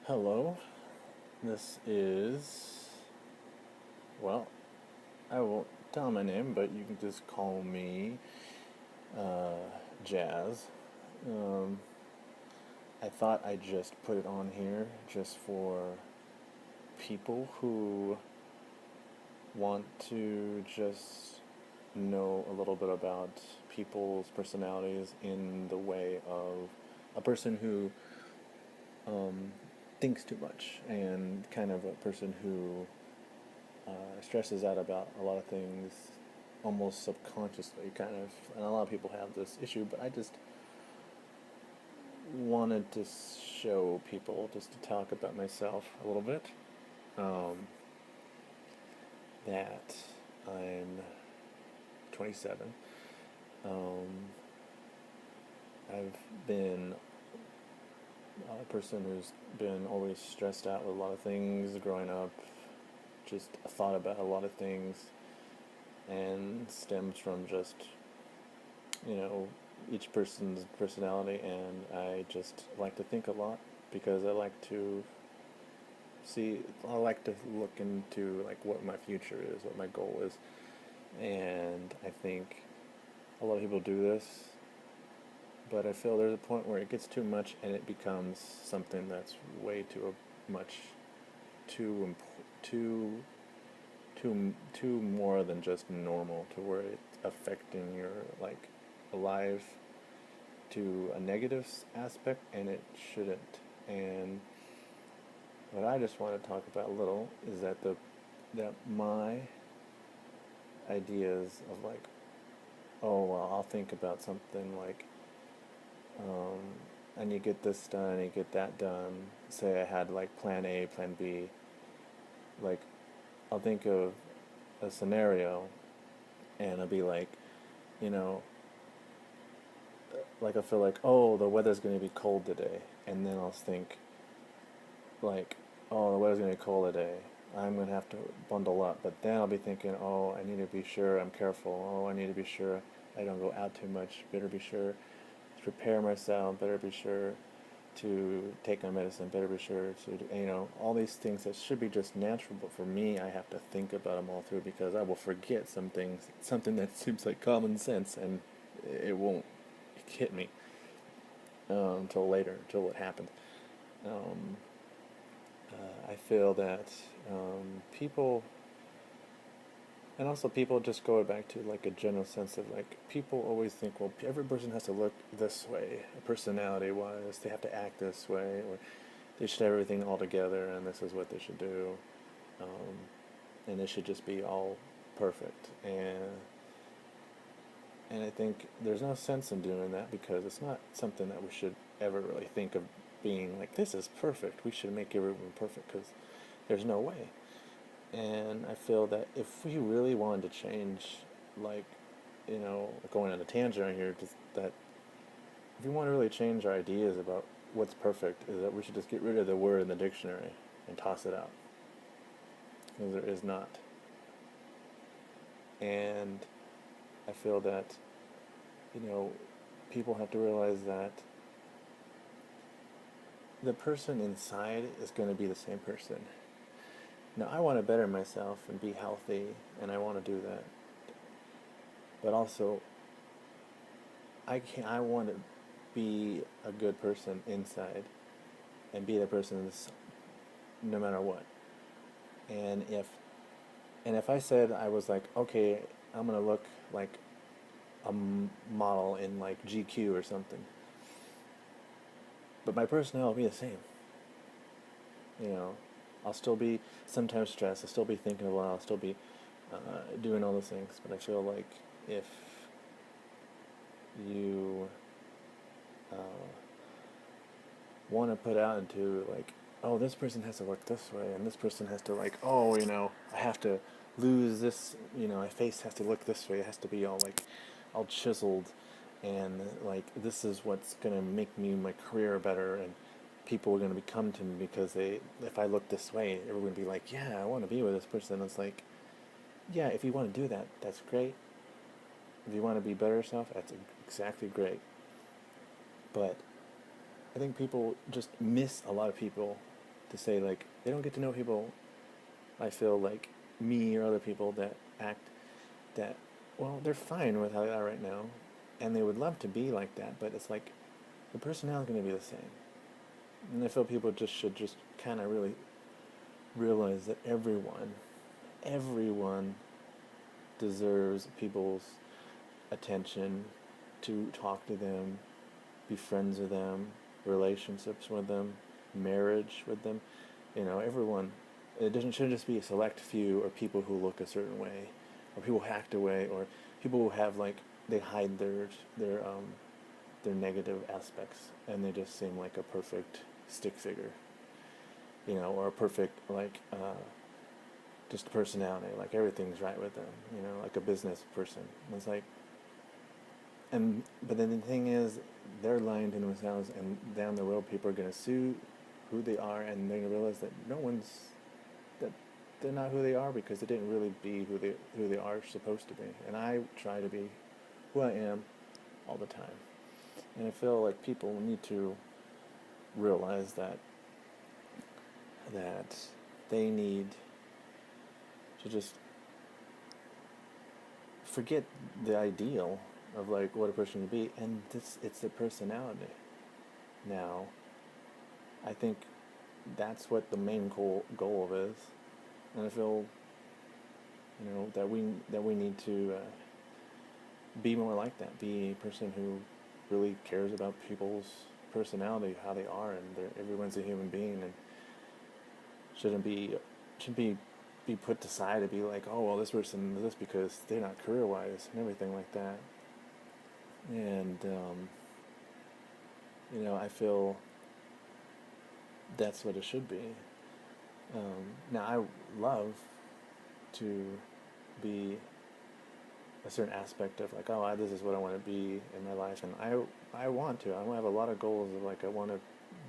Hello, this is, well, I won't tell my name, but you can just call me uh, Jazz. Um, I thought I'd just put it on here just for people who want to just know a little bit about people's personalities in the way of a person who um, thinks too much and kind of a person who stresses out about a lot of things almost subconsciously, kind of. And a lot of people have this issue, but I just wanted to show people, just to talk about myself a little bit, um, that I'm 27. Um, I've been a person who's been always stressed out with a lot of things growing up, just thought about a lot of things, and stems from just you know, each person's personality, and I just like to think a lot because I like to I like to look into like what my future is, what my goal is, and I think a lot of people do this, but I feel there's a point where it gets too much and it becomes something that's way too much, too too too more than just normal, to where it's affecting your like life to a negative aspect, and it shouldn't. And what I just want to talk about a little is that my ideas of like, oh well, I'll think about something like, um, I need to get this done, I need to get that done. Say I had like plan A, plan B. Like, I'll think of a scenario, and I'll be like, you know, like I feel like, oh, the weather's going to be cold today, and then I'll think, like, oh, the weather's gonna be cold today. I'm gonna have to bundle up. But then I'll be thinking, oh, I need to be sure I'm careful. Oh, I need to be sure I don't go out too much. Better be sure to prepare myself. Better be sure to take my medicine. Better be sure to, all these things that should be just natural. But for me, I have to think about them all through because I will forget some things, something that seems like common sense, and it won't hit me until later, until it happens. Um, I feel that people, and also people just go back to like a general sense of like people always think, well, every person has to look this way, personality wise, they have to act this way, or they should have everything all together, and this is what they should do, um, and it should just be all perfect. And I think there's no sense in doing that because it's not something that we should ever really think of being like, this is perfect. We should make everyone perfect because there's no way. And I feel that if we really wanted to change, like, going on a tangent right here, just that if we want to really change our ideas about what's perfect, is that we should just get rid of the word in the dictionary and toss it out. Because there is not. And I feel that, you know, people have to realize that the person inside is going to be the same person. Now, I want to better myself and be healthy, and I want to do that. But also, I want to be a good person inside and be the person no matter what. And if I said I was like, okay, I'm gonna look like a model in like GQ or something, but my personality will be the same. You know, I'll still be sometimes stressed. I'll still be thinking a lot. I'll still be doing all those things. But I feel like if you uh, want to put out into like, oh, this person has to work this way, and this person has to like, oh, I have to lose this, my face has to look this way. It has to be all chiseled, and like this is what's gonna make me my career better, and people are gonna come to me because if I look this way, everyone will be like, yeah, I want to be with this person. And it's like, yeah, if you want to do that, that's great. If you want to be better yourself, that's exactly great. But I think people just miss a lot of people to say like they don't get to know people. I feel like me or other people that act that, well, they're fine with how they are right now, and they would love to be like that, but it's like the personality is going to be the same. And I feel people just should just kind of really realize that everyone deserves people's attention, to talk to them, be friends with them, relationships with them, marriage with them. Everyone. It doesn't shouldn't just be a select few or people who look a certain way, or people who act away, or people who have like they hide their negative aspects and they just seem like a perfect stick figure, or a perfect like just personality, like everything's right with them, like a business person. And it's like, but then the thing is, they're lying to themselves, and down the road, people are gonna sue who they are, and they're gonna realize that that they're not who they are because they didn't really be who they are supposed to be. And I try to be who I am all the time, and I feel like people need to realize that they need to just forget the ideal of like what a person would be, and it's their personality. Now, I think that's what the main goal of is, and I feel that we need to be more like that. Be a person who really cares about people's personality, how they are, and everyone's a human being, and shouldn't be put aside to be like, oh well, this person is this because they're not career wise and everything like that. And I feel that's what it should be. Now I love to be a certain aspect of like, oh, this is what I want to be in my life, and I want to. I have a lot of goals of like I want to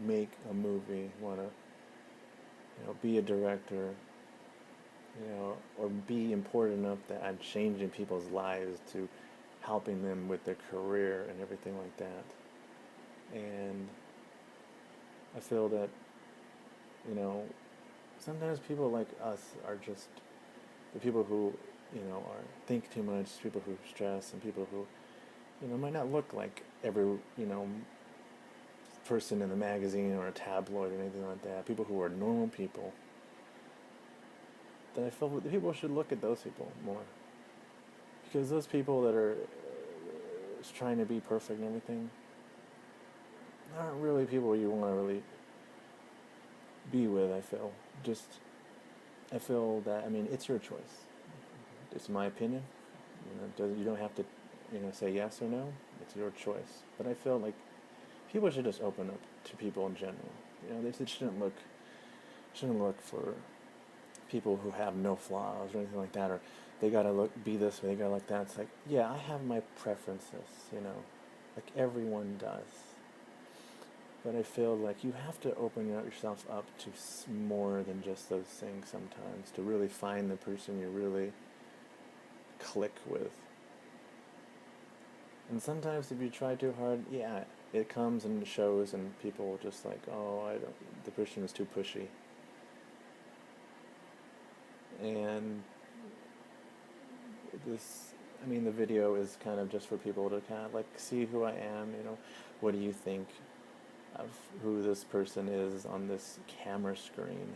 make a movie, want to be a director, or be important enough that I'm changing people's lives, to helping them with their career and everything like that. And I feel that sometimes people like us are just the people who are think too much, people who stress, and people who might not look like every person in the magazine or a tabloid or anything like that. People who are normal people. That I feel that people should look at those people more, because those people that are trying to be perfect and everything aren't really people you want to really be with. I feel that, it's your choice. It's my opinion. You don't have to, say yes or no. It's your choice. But I feel like people should just open up to people in general. They shouldn't look for people who have no flaws or anything like that, or they gotta be this way, they gotta like that. It's like, yeah, I have my preferences, like everyone does. But I feel like you have to open yourself up to more than just those things sometimes, to really find the person you really click with. And sometimes if you try too hard, yeah, it comes and shows, and people just like, oh, the person is too pushy. And the video is kind of just for people to kind of like see who I am, what do you think of who this person is on this camera screen.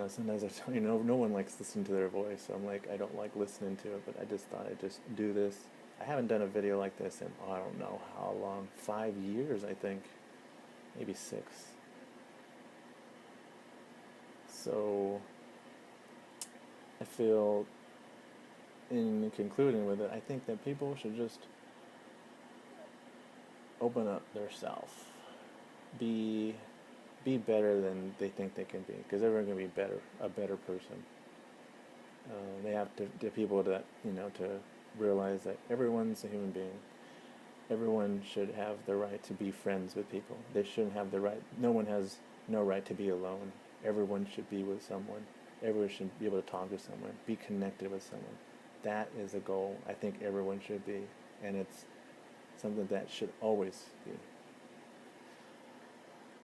Sometimes I tell no one likes listening to their voice, so I'm like, I don't like listening to it, but I just thought I'd just do this. I haven't done a video like this in, I don't know how long, 5 years, I think, maybe 6. So I feel, in concluding with it, I think that people should just open up their self, be better than they think they can be, because everyone can be a better person. They have to people that to realize that everyone's a human being. Everyone should have the right to be friends with people. They shouldn't have the right. No one has no right to be alone. Everyone should be with someone. Everyone should be able to talk to someone, be connected with someone. That is a goal I think everyone should be, and it's something that should always be.